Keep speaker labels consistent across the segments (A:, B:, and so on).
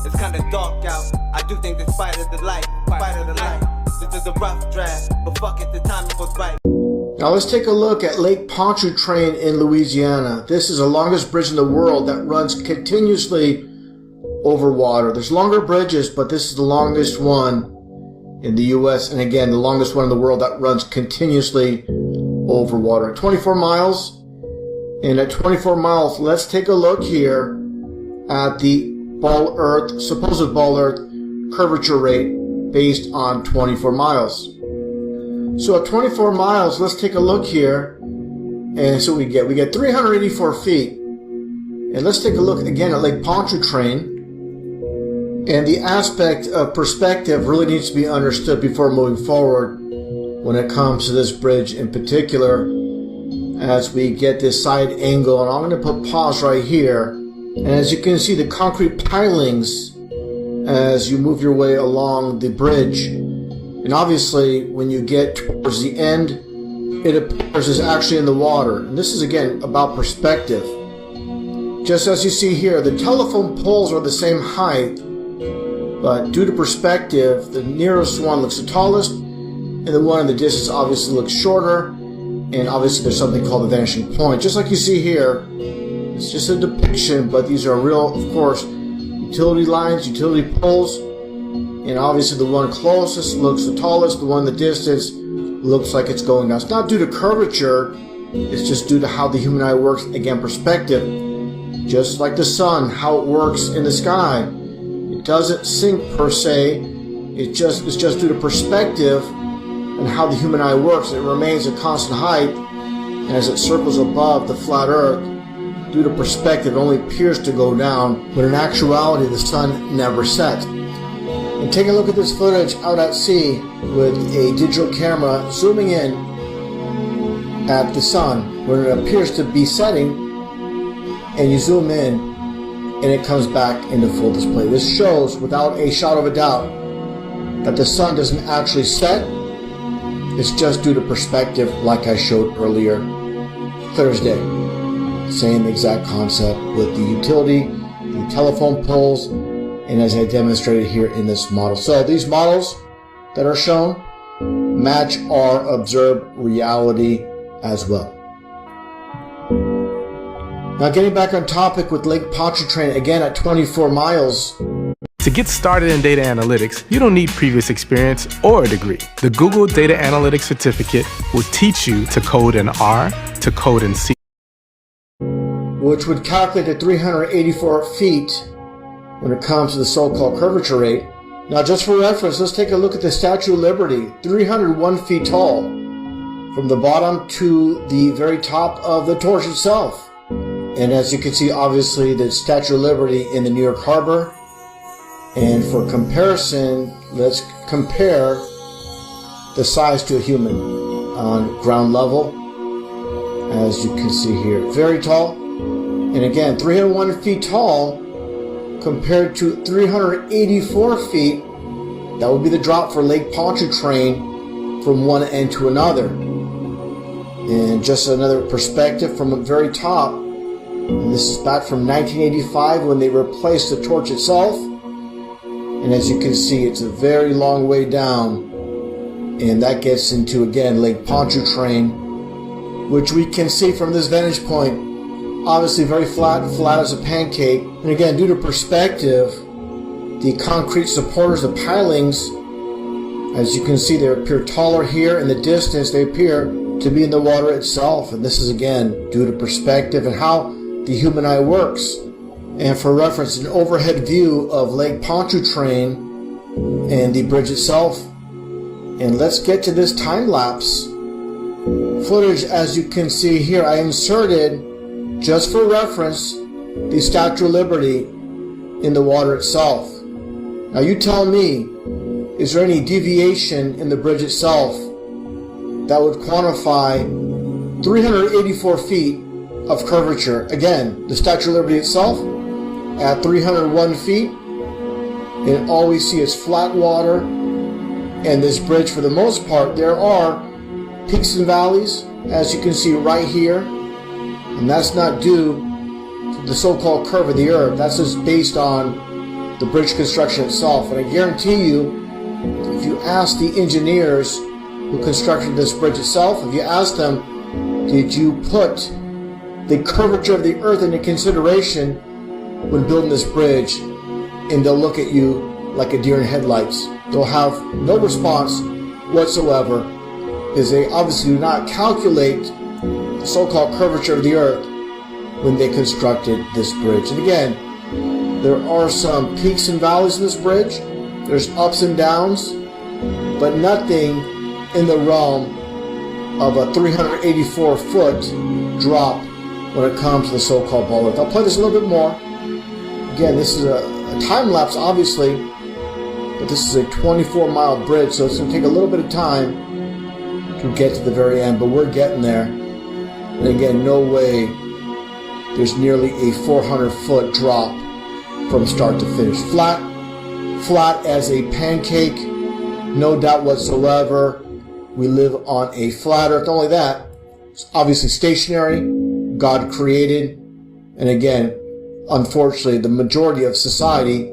A: It's kinda dark out. I do think that fight of the light, This is a rough draft, but fuck it, the timing was right.
B: Now let's take a look at Lake Pontchartrain in Louisiana. This is the longest bridge in the world that runs continuously over water. There's longer bridges, but this is the longest one in the US, and again, the longest one in the world that runs continuously over water. 24 miles, and at 24 miles, let's take a look here at the supposed ball earth curvature rate based on 24 miles. So at 24 miles, let's take a look here, and so we get 384 feet. And let's take a look again at Lake Pontchartrain. And the aspect of perspective really needs to be understood before moving forward when it comes to this bridge in particular, as we get this side angle. And I'm going to put pause right here. And as you can see, the concrete pilings as you move your way along the bridge. And obviously, when you get towards the end, it appears it's actually in the water. And this is, again, about perspective. Just as you see here, the telephone poles are the same height, but due to perspective, the nearest one looks the tallest, and the one in the distance obviously looks shorter, and obviously there's something called the vanishing point. Just like you see here, it's just a depiction, but these are real, of course, utility lines, utility poles, and obviously the one closest looks the tallest, the one in the distance looks like it's going down. It's not due to curvature, it's just due to how the human eye works, again, perspective. Just like the sun, how it works in the sky. It doesn't sink per se, it's just due to perspective and how the human eye works. It remains a constant height, and as it circles above the flat earth, due to perspective, it only appears to go down, but in actuality, the sun never sets. And take a look at this footage out at sea with a digital camera zooming in at the sun when it appears to be setting, and you zoom in and it comes back into full display. This shows without a shadow of a doubt that the sun doesn't actually set. It's just due to perspective, like I showed earlier, clear as day. Same exact concept with the utility, the telephone poles, and as I demonstrated here in this model. So these models that are shown match our observed reality as well. Now getting back on topic with Lake Pontchartrain, again at 24 miles.
C: To get started in data analytics, you don't need previous experience or a degree. The Google Data Analytics Certificate will teach you to code in R, to code in C,
B: which would calculate the 384 feet when it comes to the so-called curvature rate. Now just for reference, let's take a look at the Statue of Liberty, 301 feet tall, from the bottom to the very top of the torch itself. And as you can see, obviously, the Statue of Liberty in the New York Harbor. And for comparison, let's compare the size to a human on ground level. As you can see here, very tall. And again, 301 feet tall compared to 384 feet. That would be the drop for Lake Pontchartrain from one end to another. And just another perspective from the very top. And this is back from 1985 when they replaced the torch itself. And as you can see, it's a very long way down. And that gets into, again, Lake Pontchartrain, which we can see from this vantage point. Obviously very flat as a pancake. And again, due to perspective, the concrete supporters, the pilings, as you can see, they appear taller here. In the distance, they appear to be in the water itself. And this is, again, due to perspective and how the human eye works. And for reference, an overhead view of Lake Pontchartrain and the bridge itself. And let's get to this time-lapse footage. As you can see here, I inserted, just for reference, the Statue of Liberty in the water itself. Now you tell me, is there any deviation in the bridge itself that would quantify 384 feet of curvature? Again, the Statue of Liberty itself at 301 feet, and all we see is flat water. And this bridge, for the most part, there are peaks and valleys, as you can see right here, and that's not due to the so-called curve of the earth. That's just based on the bridge construction itself. And I guarantee you, if you ask the engineers who constructed this bridge itself, if you ask them, did you put the curvature of the earth into consideration when building this bridge, and they'll look at you like a deer in headlights. They'll have no response whatsoever, because they obviously do not calculate the so-called curvature of the earth when they constructed this bridge. And again, there are some peaks and valleys in this bridge. There's ups and downs, but nothing in the realm of a 384-foot drop when it comes to the so-called ball earth. I'll play this a little bit more. Again, this is a time lapse, obviously, but this is a 24-mile bridge, so it's going to take a little bit of time to get to the very end, but we're getting there. And again, no way there's nearly a 400-foot drop from start to finish. Flat as a pancake, no doubt whatsoever. We live on a flat earth. Not only that, it's obviously stationary, God created, and again, unfortunately, the majority of society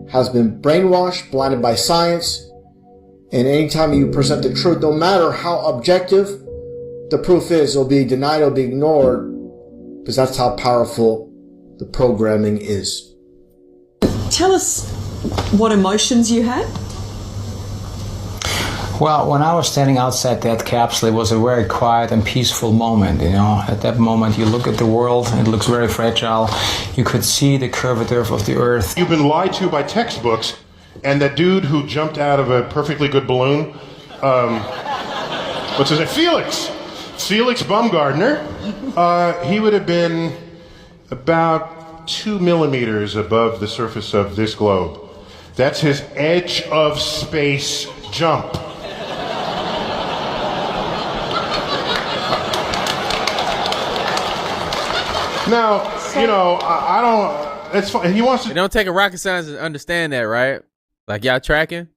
B: has been brainwashed, blinded by science, and anytime you present the truth, no matter how objective the proof is, it'll be denied, it'll be ignored, because that's how powerful the programming is.
D: Tell us what emotions you had.
E: Well, when I was standing outside that capsule, it was a very quiet and peaceful moment, you know. At that moment, you look at the world, and it looks very fragile. You could see the curvature of the earth.
F: You've been lied to by textbooks, and that dude who jumped out of a perfectly good balloon, what's his name? Felix Baumgartner, he would have been about 2 millimeters above the surface of this globe. That's his edge of space jump. Now, you know, I don't, it's fine. He wants to.
G: It don't take a rocket scientist to understand that, right? Like, y'all tracking?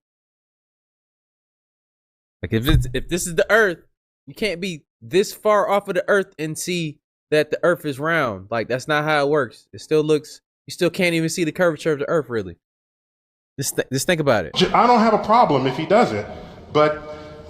G: Like, if this is the Earth, you can't be this far off of the Earth and see that the Earth is round. Like, that's not how it works. It still looks, you still can't even see the curvature of the Earth, really. Just think about it.
F: I don't have a problem if he does it, but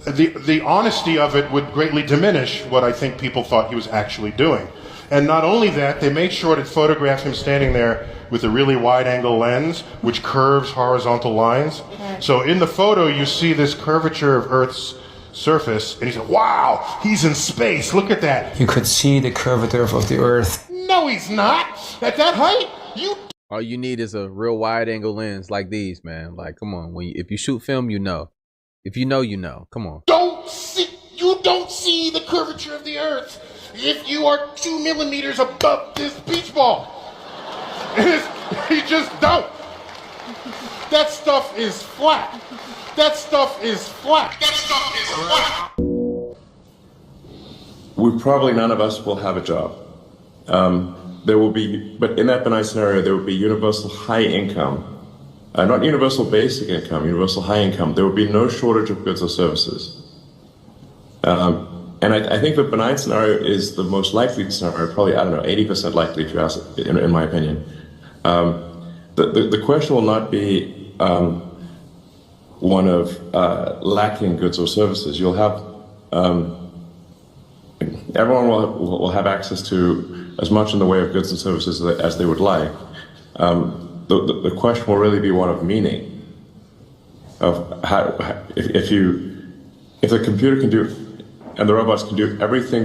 F: the honesty of it would greatly diminish what I think people thought he was actually doing. And not only that, they made sure to photograph him standing there with a really wide-angle lens, which curves horizontal lines. So in the photo, you see this curvature of Earth's surface, and he said, wow, he's in space, look at that.
E: You could see the curvature of the earth.
F: No, he's not. At that height, you...
G: All you need is a real wide-angle lens like these, man. Like, come on. If you shoot film, you know. If you know, you know. Come on.
F: You don't see the curvature of the Earth if you are 2 millimeters above this beach ball. You just don't. That stuff is flat. That stuff is flat. That stuff is flat.
H: Probably none of us will have a job. There will be, but in that benign scenario, there will be universal high income. Not universal basic income, universal high income. There will be no shortage of goods or services. And I think the benign scenario is the most likely scenario, probably, 80% likely, if you ask, in my opinion. The question will not be one of lacking goods or services. You'll have, everyone will have access to as much in the way of goods and services as they would like. The question will really be one of meaning, of how, if the computer can do, and the robots can do everything